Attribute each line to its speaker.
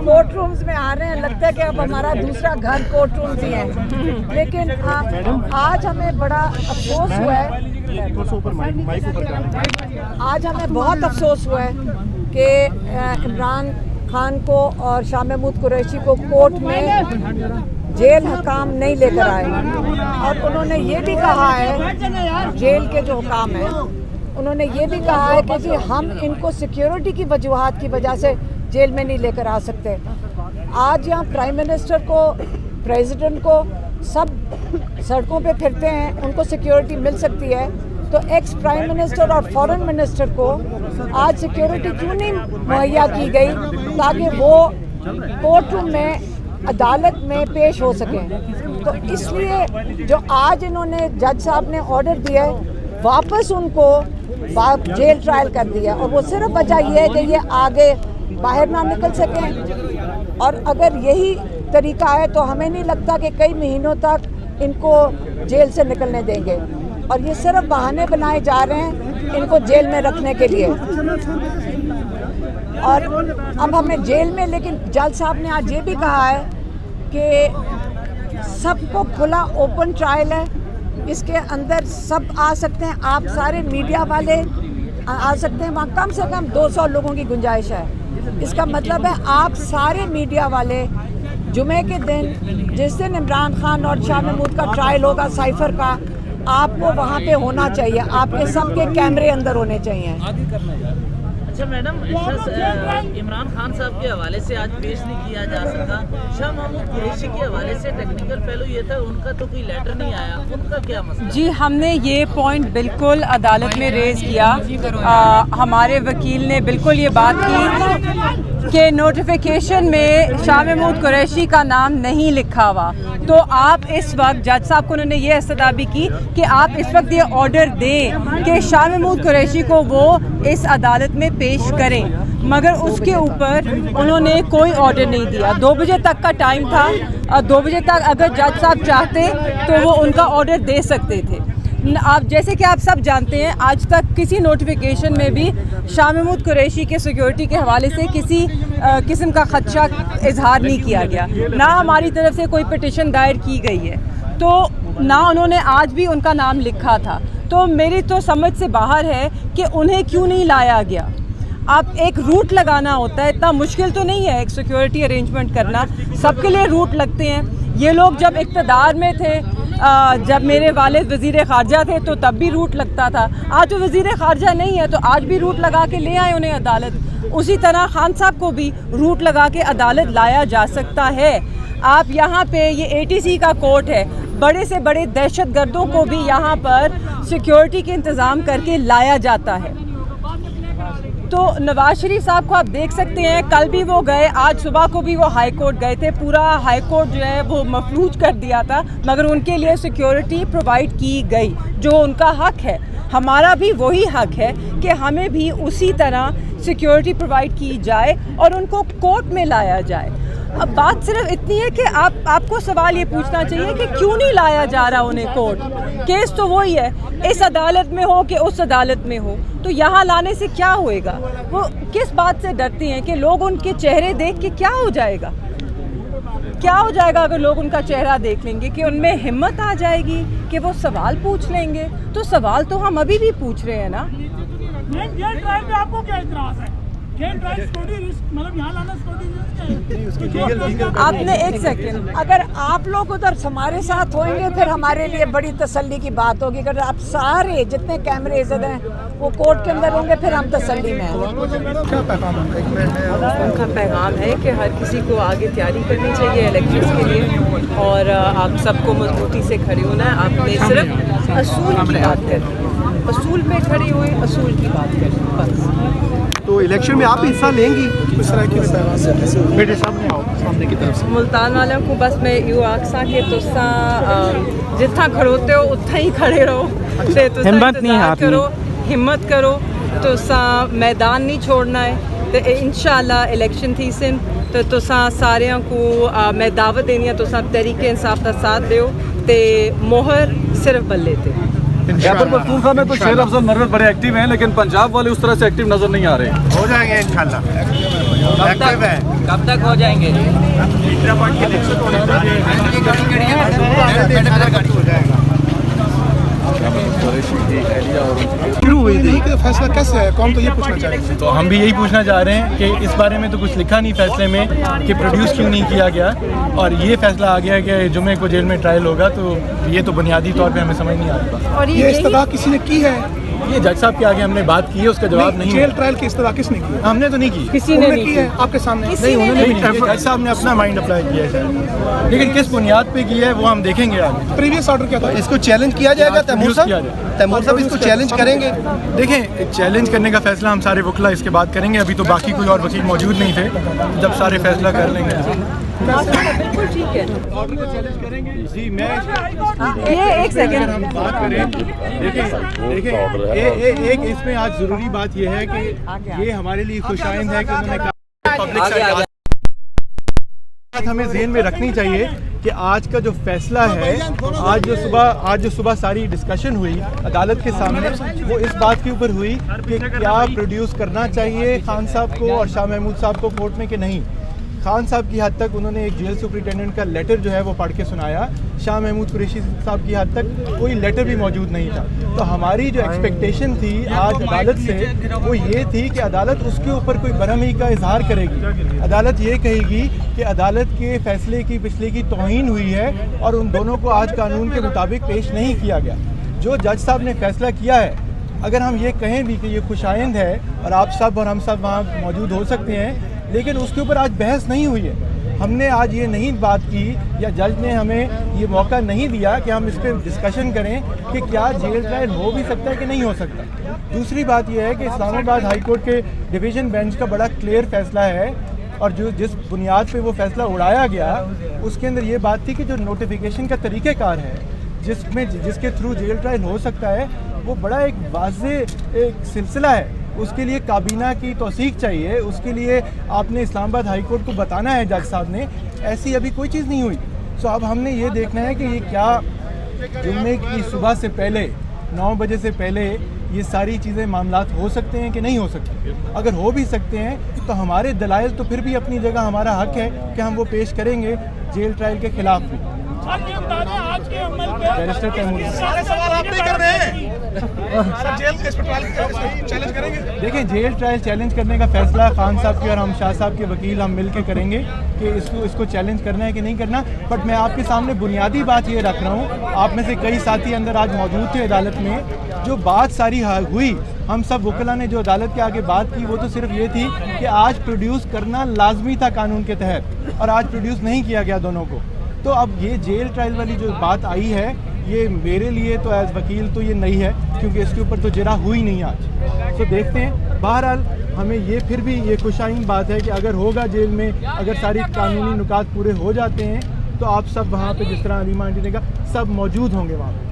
Speaker 1: Court rooms में आ रहे हैं, लगता है कि अब हमारा दूसरा घर कोर्ट रूम्स ही है। लेकिन आज हमें बड़ा अफसोस हुआ है, आज हमें बहुत अफसोस हुआ है कि इमरान खान को और शाह महमूद कुरैशी को कोर्ट में जेल हकाम नहीं लेकर आए। और उन्होंने ये भी कहा है, जेल के जो हुकाम हैं, उन्होंने ये भी कहा है कि जी हम इनको सिक्योरिटी की वजूहात की वजह से जेल में नहीं लेकर आ सकते। आज यहाँ प्राइम मिनिस्टर को, प्रेसिडेंट को, सब सड़कों पे फिरते हैं, उनको सिक्योरिटी मिल सकती है, तो एक्स प्राइम मिनिस्टर और फॉरेन मिनिस्टर को आज सिक्योरिटी क्यों नहीं मुहैया की गई ताकि वो कोर्ट रूम में, अदालत में पेश हो सकें। तो इसलिए जो आज इन्होंने जज साहब ने ऑर्डर दिया है, वापस उनको जेल ट्रायल कर दिया, और वो सिर्फ वजह ये है कि ये आगे बाहर ना निकल सकें। और अगर यही तरीका है तो हमें नहीं लगता कि कई महीनों तक इनको जेल से निकलने देंगे, और ये सिर्फ बहाने बनाए जा रहे हैं इनको जेल में रखने के लिए। और अब हमें जेल में, लेकिन जज साहब ने आज ये भी कहा है कि सबको खुला ओपन ट्रायल है, इसके अंदर सब आ सकते हैं, आप सारे मीडिया वाले आ सकते हैं, वहाँ कम से कम 200 लोगों की गुंजाइश है। इसका मतलब है आप सारे मीडिया वाले जुमे के दिन, जिस दिन इमरान खान और शाह महमूद का ट्रायल होगा साइफर का, आपको वहाँ पे होना चाहिए, आपके सबके कैमरे अंदर होने चाहिए।
Speaker 2: अच्छा मैडम, इमरान खान साहब के हवाले से आज पेश नहीं किया जा सका, शाह महमूद कुरैशी के हवाले से टेक्निकल पहलू ये था उनका तो कोई लेटर नहीं आया, उनका क्या मसला?
Speaker 3: जी, हमने ये पॉइंट बिल्कुल अदालत में रेज़ किया। हमारे वकील ने बिल्कुल ये बात की कि नोटिफिकेशन में शाह महमूद कुरैशी का नाम नहीं लिखा हुआ, तो आप इस वक्त, जज साहब को उन्होंने ये इस्तदाबी की कि आप इस वक्त ये ऑर्डर दें कि शाह महमूद कुरैशी को वो इस अदालत में पेश करें, मगर उसके ऊपर उन्होंने कोई ऑर्डर नहीं दिया। 2 बजे तक का टाइम था, और 2 बजे तक अगर जज साहब चाहते तो वो उनका ऑर्डर दे सकते थे। आप जैसे कि आप सब जानते हैं, आज तक किसी नोटिफिकेशन में भी शाह महमूद कुरैशी के सिक्योरिटी के हवाले से किसी किस्म का खदशा इजहार नहीं किया गया, ना हमारी तरफ से कोई पिटिशन दायर की गई है, तो ना उन्होंने आज भी उनका नाम लिखा था। तो मेरी तो समझ से बाहर है कि उन्हें क्यों नहीं लाया गया। आप एक रूट लगाना होता है, इतना मुश्किल तो नहीं है एक सिक्योरिटी अरेंजमेंट करना, सबके लिए रूट लगते हैं। ये लोग जब इक़्तिदार में थे, जब मेरे वालिद वज़ीर ख़ारजा थे तो तब भी रूट लगता था, आज वो वज़ीर ख़ारजा नहीं है तो आज भी रूट लगा के ले आए उन्हें अदालत। उसी तरह खान साहब को भी रूट लगा के अदालत लाया जा सकता है। आप यहाँ पे, ये ATC का कोर्ट है, बड़े से बड़े दहशत गर्दों को भी यहाँ पर सिक्योरिटी के इंतज़ाम करके लाया जाता है। तो नवाज शरीफ साहब को आप देख सकते हैं, कल भी वो गए, आज सुबह को भी वो हाई कोर्ट गए थे, पूरा हाई कोर्ट जो है वो मफलूज कर दिया था, मगर उनके लिए सिक्योरिटी प्रोवाइड की गई, जो उनका हक है। हमारा भी वही हक है कि हमें भी उसी तरह सिक्योरिटी प्रोवाइड की जाए और उनको कोर्ट में लाया जाए। अब बात सिर्फ इतनी है कि आपको सवाल ये पूछना चाहिए कि क्यों नहीं लाया जा रहा उन्हें कोर्ट। केस तो वही है, इस अदालत में हो कि उस अदालत में हो, तो यहाँ लाने से क्या होएगा? वो किस बात से डरती हैं कि लोग उनके चेहरे देख के क्या हो जाएगा? क्या हो जाएगा अगर लोग उनका चेहरा देख लेंगे? कि उनमें हिम्मत आ जाएगी कि वो सवाल पूछ लेंगे? तो सवाल तो हम अभी भी पूछ रहे हैं ना।
Speaker 4: आपको क्या इतराज़ है? मतलब यहाँ लाना
Speaker 1: आपने एक सेकंड, अगर आप लोग उधर हमारे साथ होंगे फिर हमारे लिए बड़ी तसल्ली की बात होगी। अगर आप सारे जितने कैमरे हैं वो कोर्ट के अंदर होंगे फिर हम तसल्ली में हैं।
Speaker 3: उनका पैगाम है कि हर किसी को आगे तैयारी करनी चाहिए इलेक्शंस के लिए, और आप सबको मजबूती से खड़े होना है। आपने सिर्फ असूल की बात करनी, असूल पे खड़े हुए असूल की बात करनी बस।
Speaker 5: तो इलेक्शन में आप हिस्सा लेंगी? बेटे सामने आओ, सामने की तरफ से।
Speaker 3: मुल्तान वालों को बस मैं यूँ आखसा कि तुसा जितना खड़ोते हो उतना ही खड़े रहो, हिम्मत नहीं करो, हिम्मत करो, तुसा मैदान नहीं छोड़ना है। तो इंशाल्लाह इलेक्शन थी सिन तो तुसा सारियां को मैं दावत देनी है, तुसा तहरीके इंसाफ का साथ दो ते मोहर सिर्फ बल्ले थे।
Speaker 6: खैबर पख्तूनख्वा में तो शेर अफजल मरवत बड़े एक्टिव हैं, लेकिन पंजाब वाले उस तरह से एक्टिव नजर नहीं आ रहे।
Speaker 5: हो जाएंगे इंशाल्लाह।
Speaker 2: कब तक हो जाएंगे?
Speaker 5: शुरू हुई थी कि फैसला कैसे है, कौन तो ये पूछना चाहेंगे।
Speaker 7: तो हम भी यही पूछना चाह रहे हैं कि इस बारे में तो कुछ लिखा नहीं फैसले में कि प्रोड्यूस क्यों नहीं किया गया, और ये फैसला आ गया कि जुमे को जेल में ट्रायल होगा, तो ये तो बुनियादी तौर पे हमें समझ नहीं आता।
Speaker 3: और
Speaker 5: ये इस्तदा किसी ने की है,
Speaker 7: ये जज साहब के आगे हमने बात की है, उसका जवाब नहीं
Speaker 5: जेल
Speaker 7: है।
Speaker 5: ट्रायल की इस्तदा किसने की है?
Speaker 7: हमने तो नहीं की,
Speaker 3: किसी ने
Speaker 5: उन्होंने की
Speaker 3: नहीं
Speaker 5: है आपके सामने?
Speaker 7: नहीं उन्होंने भी नहीं की। जज साहब ने अपना माइंड अप्लाई किया है शायद, लेकिन किस बुनियाद पे की है वो हम देखेंगे आगे।
Speaker 5: प्रीवियस ऑर्डर क्या था?
Speaker 8: इसको चैलेंज किया जाएगा तैमूर
Speaker 7: किया
Speaker 8: साहब?
Speaker 7: जाए।
Speaker 8: तैमूर साहब इसको चैलेंज करेंगे?
Speaker 7: देखें, चैलेंज करने का फैसला हम सारे वकला इसके बाद करेंगे। अभी तो बाकी कोई और वकील मौजूद नहीं थे, जब सारे फैसला कर लेंगे।
Speaker 3: बिल्कुल ठीक है।
Speaker 7: ऑर्डर को चैलेंज करेंगे जी। मैं
Speaker 3: ये एक सेकंड
Speaker 7: हम बात करें, देखिए एक इसमें आज ज़रूरी बात यह है कि ये हमारे लिए खुशाइंद है कि उन्होंने कहा पब्लिक साइड हमें ज़हन में रखनी चाहिए कि आज का जो फैसला है, आज जो सुबह सारी डिस्कशन हुई अदालत के सामने, वो इस बात के ऊपर हुई कि क्या प्रोड्यूस करना चाहिए खान साहब को और शाह महमूद साहब को कोर्ट में कि नहीं। खान साहब की हद तक उन्होंने एक जेल सुपरिटेंडेंट का लेटर जो है वो पढ़ के सुनाया। शाह महमूद कुरैशी साहब की हद तक कोई लेटर भी मौजूद नहीं था। तो हमारी जो एक्सपेक्टेशन थी आज अदालत से वो ये थी कि अदालत उसके ऊपर कोई बरहमी का इजहार करेगी। अदालत ये कहेगी कि अदालत के फैसले की पिछले की तौहीन हुई है और उन दोनों को आज कानून के मुताबिक पेश नहीं किया गया। जो जज साहब ने फैसला किया है, अगर हम ये कहें भी कि ये खुशाइंद है और आप सब और हम सब वहाँ मौजूद हो सकते हैं, लेकिन उसके ऊपर आज बहस नहीं हुई है। हमने आज ये नहीं बात की या जज ने हमें ये मौका नहीं दिया कि हम इस पर डिस्कशन करें कि क्या जेल ट्रायल हो भी सकता है कि नहीं हो सकता। दूसरी बात यह है कि इस्लामाबाद हाई कोर्ट के डिवीज़न बेंच का बड़ा क्लियर फैसला है, और जो जिस बुनियाद पे वो फैसला उड़ाया गया उसके अंदर ये बात थी कि जो नोटिफिकेशन का तरीक़ेकार है जिसके थ्रू जेल ट्रायल हो सकता है, वो बड़ा एक वाज़ेह एक सिलसिला है। उसके लिए काबीना की तौसीक चाहिए, उसके लिए आपने इस्लामाबाद हाई कोर्ट को बताना है जज साहब ने। ऐसी अभी कोई चीज़ नहीं हुई। सो अब हमने ये देखना है कि ये क्या जुम्मे की सुबह से पहले 9 बजे से पहले ये सारी चीज़ें मामलात हो सकते हैं कि नहीं हो सकते। अगर हो भी सकते हैं तो हमारे दलाइल तो फिर भी अपनी जगह हमारा हक है कि हम वो पेश करेंगे जेल ट्रायल के खिलाफ भी।
Speaker 4: आज के अमल पे
Speaker 7: बैरिस्टर तैमूर
Speaker 5: सारे सवाल आप नहीं कर रहे हैं। सर जेल इस पर चैलेंज करेंगे?
Speaker 7: देखें, जेल ट्रायल चैलेंज करने का फैसला खान साहब के और हम शाह साहब के वकील हम मिल के करेंगे कि इसको चैलेंज करना है कि नहीं करना। बट मैं आपके सामने बुनियादी बात ये रख रहा हूँ, आप में से कई साथी अंदर आज मौजूद थे अदालत में। जो बात सारी हुई, हम सब वकला ने जो अदालत के आगे बात की, वो तो सिर्फ ये थी कि आज प्रोड्यूस करना लाजमी था कानून के तहत, और आज प्रोड्यूस नहीं किया गया दोनों को। तो अब ये जेल ट्रायल वाली जो बात आई है, ये मेरे लिए तो एज वकील तो ये नहीं है, क्योंकि इसके ऊपर तो जरा हुई नहीं आज। तो देखते हैं। बहरहाल हमें ये फिर भी ये खुशाइन बात है कि अगर होगा जेल में, अगर सारी कानूनी नुकात पूरे हो जाते हैं तो आप सब वहाँ पे जिस तरह अलीमा आंटी ने कहा, सब मौजूद होंगे वहाँ पे।